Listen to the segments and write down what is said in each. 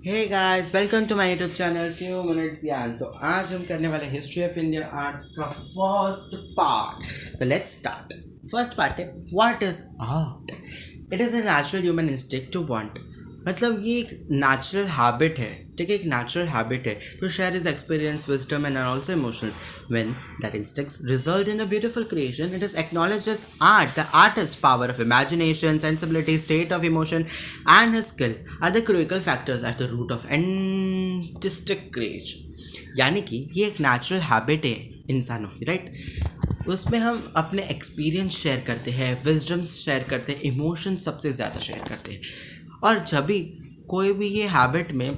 Hey guys, welcome to my YouTube channel few minutes ज्ञान। तो आज हम करने वाले हिस्ट्री ऑफ इंडिया आर्ट्स का फर्स्ट पार्ट। तो लेट्स स्टार्ट। फर्स्ट पार्ट है what is art. It is a natural human instinct to want. मतलब ये एक नेचुरल हैबिट है, ठीक है, एक नेचुरल हैबिट है to share his experience, wisdom and also emotions. When that instincts result in a beautiful creation, it is acknowledged as art. The artist's power of imagination, sensibility, state of emotion, and his skill are the critical factors at the root of artistic creation. यानी कि ये एक natural habit है इंसानों की, right. उसमें हम अपने एक्सपीरियंस शेयर करते हैं, विजडम्स शेयर करते हैं, इमोशन सबसे ज़्यादा शेयर करते हैं। और जब भी कोई भी ये हैबिट में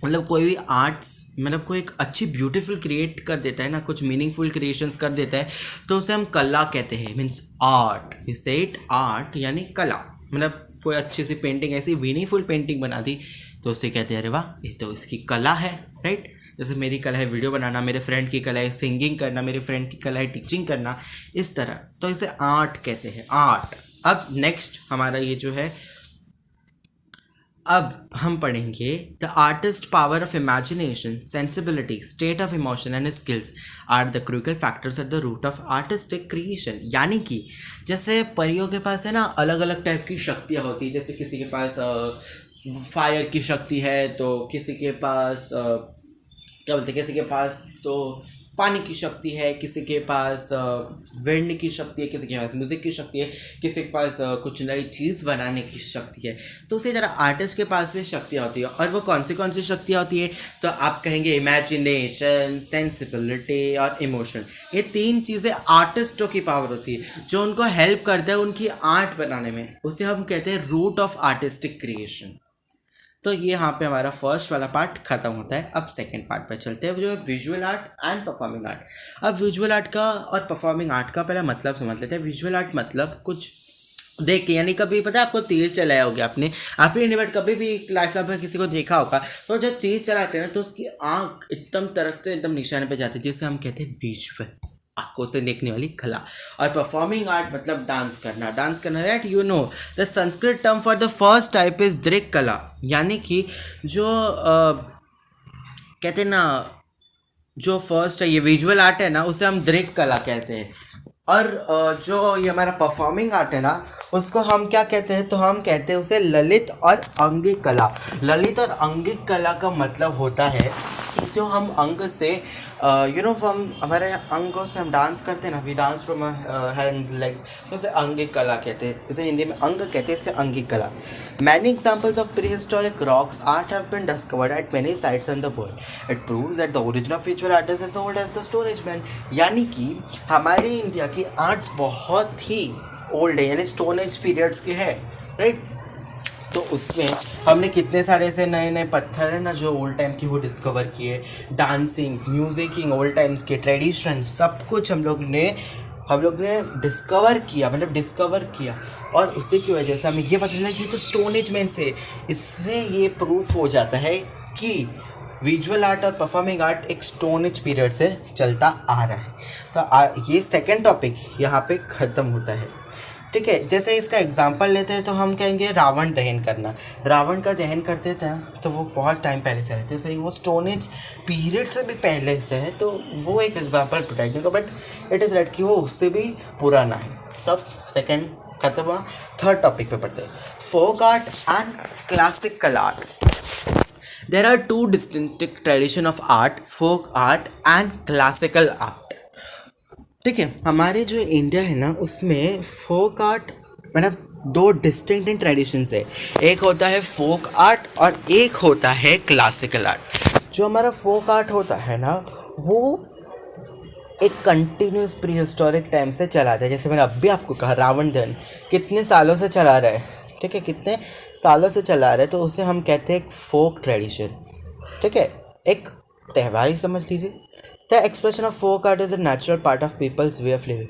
मतलब कोई भी आर्ट्स मतलब कोई एक अच्छी ब्यूटीफुल क्रिएट कर देता है ना, कुछ मीनिंगफुल क्रिएशंस कर देता है, तो उसे हम कला कहते हैं, मीन्स आर्ट। वी से इट आर्ट यानी कला। मतलब कोई अच्छी सी पेंटिंग, ऐसी मीनिंगफुल पेंटिंग बना दी तो उसे कहते हैं अरे वाह, ये तो इसकी कला है, राइट। जैसे मेरी कला है वीडियो बनाना, मेरे फ्रेंड की कला है सिंगिंग करना, मेरे फ्रेंड की कला है टीचिंग करना, इस तरह। तो इसे आर्ट कहते हैं, आर्ट। अब नेक्स्ट हमारा ये जो है, अब हम पढ़ेंगे the artist power of imagination, sensibility, state of emotion and skills are the crucial factors at the root of artistic creation. यानी कि जैसे परियों के पास है ना अलग अलग टाइप की शक्तियाँ होती है। जैसे किसी के पास फायर की शक्ति है, तो किसी के पास क्या बोलते हैं, किसी के पास तो पानी की शक्ति है, किसी के पास विंड की शक्ति है, किसी के पास म्यूज़िक की शक्ति है, किसी के पास कुछ नई चीज़ बनाने की शक्ति है। तो उसी तरह आर्टिस्ट के पास भी शक्तियाँ होती है। और वो कौन सी शक्तियाँ होती है, तो आप कहेंगे इमेजिनेशन, सेंसिबिलिटी और इमोशन। ये तीन चीज़ें आर्टिस्टों की पावर होती है जो उनको हेल्प करता है उनकी आर्ट बनाने में। उसे हम कहते हैं रूट ऑफ आर्टिस्टिक क्रिएशन। तो ये यहाँ पे हमारा फर्स्ट वाला पार्ट खत्म होता है। अब सेकंड पार्ट पर चलते हैं, जो है visual art and performing art. अब विजुअल आर्ट का और परफॉर्मिंग आर्ट का पहला मतलब समझ लेते हैं। विजुअल आर्ट मतलब कुछ देख के, यानी कभी पता है आपको तीर चलाया होगा आपने इन्वेट कभी भी लाइफ में किसी को देखा होगा, तो जब तीर चलाते हैं ना तो उसकी आँख एकदम तरफ से एकदम निशाने पे जाती है, जिसे हम कहते हैं विजुअल, आंखों से देखने वाली कला। और परफॉर्मिंग आर्ट मतलब डांस करना, right. You know the Sanskrit term for the first type is दृक कला। यानी कि जो कहते हैं ना, जो फर्स्ट है ये विजुअल आर्ट है ना, उसे हम दृक कला कहते हैं। और जो ये हमारा परफॉर्मिंग आर्ट है ना, उसको हम क्या कहते हैं, तो हम कहते हैं उसे ललित और अंगिक कला। ललित और अंगिक कला का मतलब होता है कि जो हम अंग से हम हमारे अंगों से हम डांस करते हैं ना, we dance from hands legs, तो उसे अंगिक कला कहते हैं। इसे हिंदी में अंग कहते हैं, इसे अंगिक कला। Many examples of prehistoric rocks art have been discovered at many sites in the world. It proves that the origin of visual art is as old as the storage man. यानी कि हमारे इंडिया की arts बहुत ही old है, यानी stone age periods के है, right. तो उसमें हमने कितने सारे ऐसे नए नए पत्थर है ना जो ओल्ड टाइम की वो डिस्कवर किए। डांसिंग, म्यूजिकिंग, ओल्ड टाइम्स के ट्रेडिशन, सब कुछ हम लोग ने डिस्कवर किया। और उसी की वजह से हमें ये पता चला कि तो स्टोन एज में से, इससे ये प्रूफ हो जाता है कि विजुअल आर्ट और परफॉर्मिंग आर्ट एक स्टोन एज पीरियड से चलता आ रहा है। तो ये सेकंड टॉपिक यहाँ पे ख़त्म होता है, ठीक है। जैसे इसका एग्जांपल लेते हैं तो हम कहेंगे रावण दहन करना। रावण का दहन करते थे तो वो बहुत टाइम पहले से रहते, जैसे वो स्टोन एज पीरियड से भी पहले से है, तो वो एक एग्जांपल प्रोटेक्ट नहीं, बट इट इज़ राइट कि वो उससे भी पुराना है। तब सेकेंड खत्म हुआ। थर्ड टॉपिक पे पढ़ते हैं, folk art and classical art. There are two distinct tradition of art, folk art and classical art. ठीक है, हमारे जो इंडिया है ना उसमें फोक आर्ट मतलब दो डिस्टिंक्ट ट्रेडिशंस है। एक होता है फोक आर्ट और एक होता है क्लासिकल आर्ट। जो हमारा फोक आर्ट होता है ना, वो एक कंटिन्यूस प्री हिस्टोरिक टाइम से चला था। जैसे मैंने अभी आपको कहा रावण दहन कितने सालों से चला रहा है, ठीक है, कितने सालों से चला रहा है, तो उसे हम कहते हैं एक फोक ट्रेडिशन, ठीक है, एक त्यौहार ही समझ लीजिए। The expression of folk art is a natural part of people's way of living.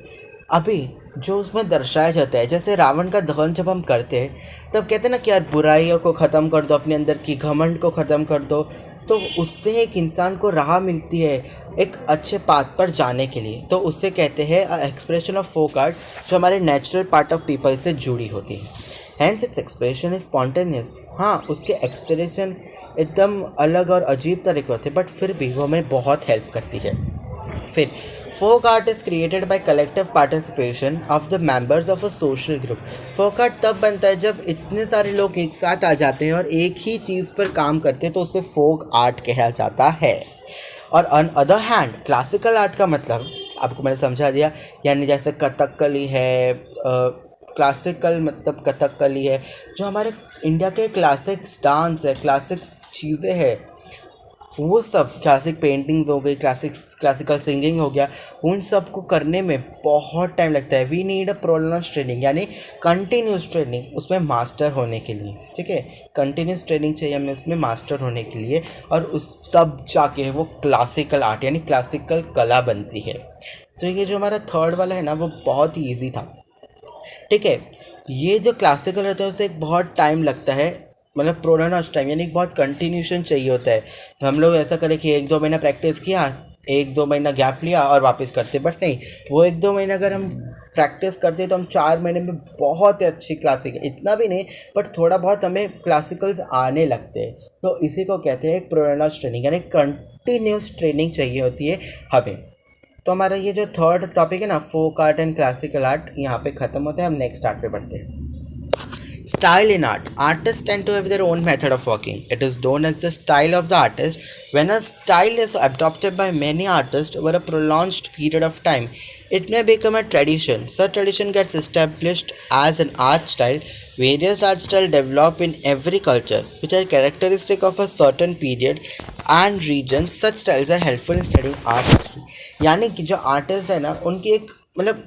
अभी जो उसमें दर्शाया जाता है, जैसे रावण का दहन जब हम करते हैं तब कहते हैं ना कि यार बुराइयों को ख़त्म कर दो, अपने अंदर की घमंड को ख़त्म कर दो, तो उससे एक इंसान को राह मिलती है एक अच्छे पाथ पर जाने के लिए। तो उससे कहते हैं एक्सप्रेशन ऑफ फोक आर्ट, जो हमारे नेचुरल पार्ट ऑफ पीपल से जुड़ी होती है। Hence its expression is spontaneous. हाँ, उसके एक्सप्रेशन एकदम अलग और अजीब तरीके होते हैं, बट फिर भी वो हमें बहुत हेल्प करती है। फिर folk art is created by collective participation of the members of a social group. Folk art तब बनता है जब इतने सारे लोग एक साथ आ जाते हैं और एक ही चीज़ पर काम करते हैं, तो उसे फोक आर्ट कहा जाता है। और on other hand classical art का मतलब आपको मैंने समझा दिया, यानी जैसे कथकली है, क्लासिकल मतलब कथकली है, जो हमारे इंडिया के क्लासिक्स डांस है, क्लासिक्स चीज़ें हैं, वो सब क्लासिक पेंटिंग्स हो गई, क्लासिकल सिंगिंग हो गया, उन सब को करने में बहुत टाइम लगता है। We need a prolonged training, यानी कंटिन्यूस ट्रेनिंग उसमें मास्टर होने के लिए। ठीक है, कंटिन्यूस ट्रेनिंग चाहिए हमें उसमें मास्टर होने के लिए, और उस तब जाके वो क्लासिकल आर्ट यानी क्लासिकल कला बनती है। तो ये जो हमारा थर्ड वाला है ना, वो बहुत ही ईजी था। ठीक है, ये जो क्लासिकल रहता है उसे एक बहुत टाइम लगता है, मतलब प्रोनाउंस टाइम, यानी बहुत कंटिन्यूशन चाहिए होता है। तो हम लोग ऐसा करें कि 1-2 महीना प्रैक्टिस किया, 1-2 महीना गैप लिया और वापस करते, बट नहीं, वो 1-2 महीना अगर हम प्रैक्टिस करते तो हम 4 महीने में बहुत ही अच्छी क्लासिकल, इतना भी नहीं बट थोड़ा बहुत हमें क्लासिकल्स आने लगते हैं। तो इसी को कहते हैं एक प्रोनाउंस ट्रेनिंग, यानी कंटिन्यूस ट्रेनिंग चाहिए होती है हमें। तो हमारा ये जो थर्ड टॉपिक है ना, folk art and classical art, यहाँ पे ख़त्म होता है। हम नेक्स्ट आर्ट पे बढ़ते हैं। Style in art. Artists tend to have their own method of working. It is known as the style of the artist. When a style is adopted by many artists over a prolonged period of time, it may become a tradition. Such tradition gets established as an art style. Various art styles develop in every culture, which are characteristic of a certain period and region. Such styles are helpful in studying art history. यानी कि जो artist है ना, उनकी एक मतलब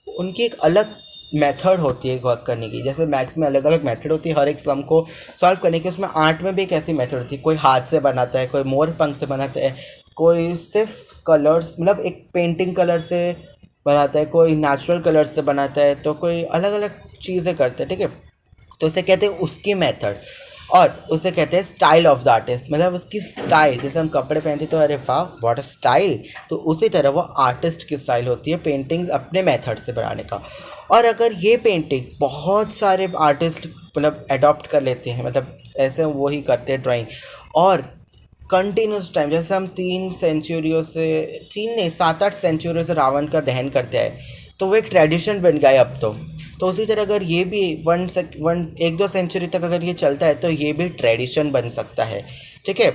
उनकी एक अलग मेथड होती है वर्क करने की। जैसे मैथ्स में अलग अलग मेथड होती है हर एक सम को सॉल्व करने की, उसमें आर्ट में भी एक ऐसी मेथड होती है। कोई हाथ से बनाता है, कोई मोर पंख से बनाता है, कोई सिर्फ कलर्स मतलब एक पेंटिंग कलर से बनाता है, कोई नेचुरल कलर से बनाता है, तो कोई अलग अलग चीज़ें करता है। ठीक है, तो इसे कहते हैं उसकी मेथड, और उसे कहते हैं स्टाइल ऑफ द आर्टिस्ट, मतलब उसकी स्टाइल। जैसे हम कपड़े पहनते तो अरे वाह व्हाट अ स्टाइल, तो उसी तरह वो आर्टिस्ट की स्टाइल होती है पेंटिंग्स अपने मेथड से बनाने का। और अगर ये पेंटिंग बहुत सारे आर्टिस्ट मतलब अडॉप्ट कर लेते हैं, मतलब ऐसे वही करते हैं ड्राइंग, और कंटिन्यूस टाइम, जैसे हम 7-8 सेंचुरियों से रावण का दहन करते हैं, तो वो एक ट्रेडिशन बन गया है अब तो उसी तरह अगर ये भी 1-2 सेंचुरी तक अगर ये चलता है तो ये भी ट्रेडिशन बन सकता है। ठीक है,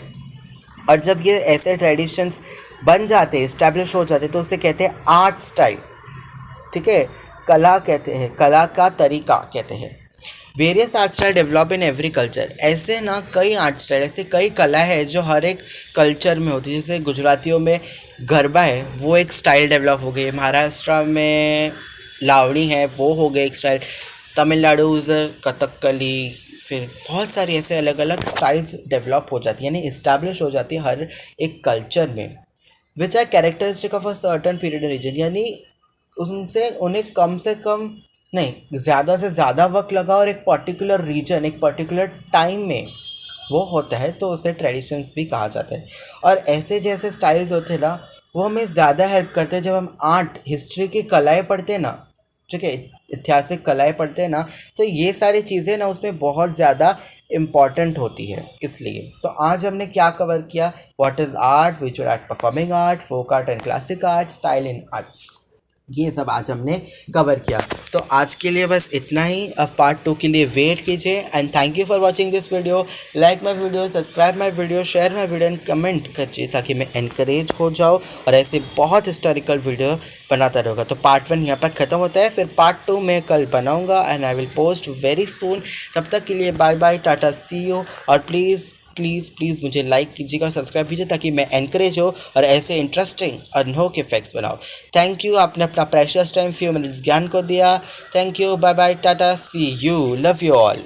और जब ये ऐसे ट्रेडिशंस बन जाते हैं, इस्टेब्लिश हो जाते हैं, तो उसे कहते हैं आर्ट स्टाइल। ठीक है, कला कहते हैं, कला का तरीका कहते हैं। Various art style develop in every culture. ऐसे ना कई आर्ट स्टाइल, ऐसे कई कला है जो हर एक कल्चर में होती है। जैसे गुजरातियों में गरबा है, वो एक स्टाइल डेवलप हो गई। महाराष्ट्र में लावणी है, वो हो गए एक स्टाइल। तमिलनाडु उधर कथकली, फिर बहुत सारी ऐसे अलग अलग स्टाइल्स डेवलप हो जाती है, यानी इस्टेब्लिश हो जाती है हर एक कल्चर में। Which are characteristic of a certain period region, यानी उनसे उन्हें कम से कम नहीं, ज़्यादा से ज़्यादा वक्त लगा और एक पर्टिकुलर रीजन, एक पर्टिकुलर टाइम में वो होता है, तो उसे ट्रेडिशंस भी कहा जाता है। और ऐसे जैसे स्टाइल्स होते हैं ना, वो हमें ज़्यादा हेल्प करते हैं जब हम आर्ट हिस्ट्री की कलाएँ पढ़ते हैं ना। ठीक है, ऐतिहासिक कलाएँ पढ़ते हैं ना, तो ये सारी चीज़ें ना उसमें बहुत ज़्यादा इम्पॉर्टेंट होती है। इसलिए तो आज हमने क्या कवर किया, what is art, visual art, performing art, folk art and classic art, style in art, ये सब आज हमने कवर किया। तो आज के लिए बस इतना ही। अब पार्ट 2 के लिए वेट कीजिए। And thank you for watching this video. Like my video, subscribe my video, share my video and comment कीजिए ताकि मैं एनकरेज हो जाऊँ और ऐसे बहुत हिस्टोरिकल वीडियो बनाता रहूँगा। तो पार्ट 1 यहाँ पर ख़त्म होता है, फिर पार्ट 2 मैं कल बनाऊँगा and I will post very soon. तब तक के लिए bye bye, tata, see you. और प्लीज़ प्लीज़ प्लीज़ मुझे लाइक कीजिएगा, सब्सक्राइब कीजिए ताकि मैं एनकरेज हो और ऐसे इंटरेस्टिंग और अनोखे फैक्ट्स बनाओ। थैंक यू, आपने अपना प्रेशियस टाइम फ्यू मिनट्स ज्ञान को दिया। Thank you, bye bye, tata, see you, love you all.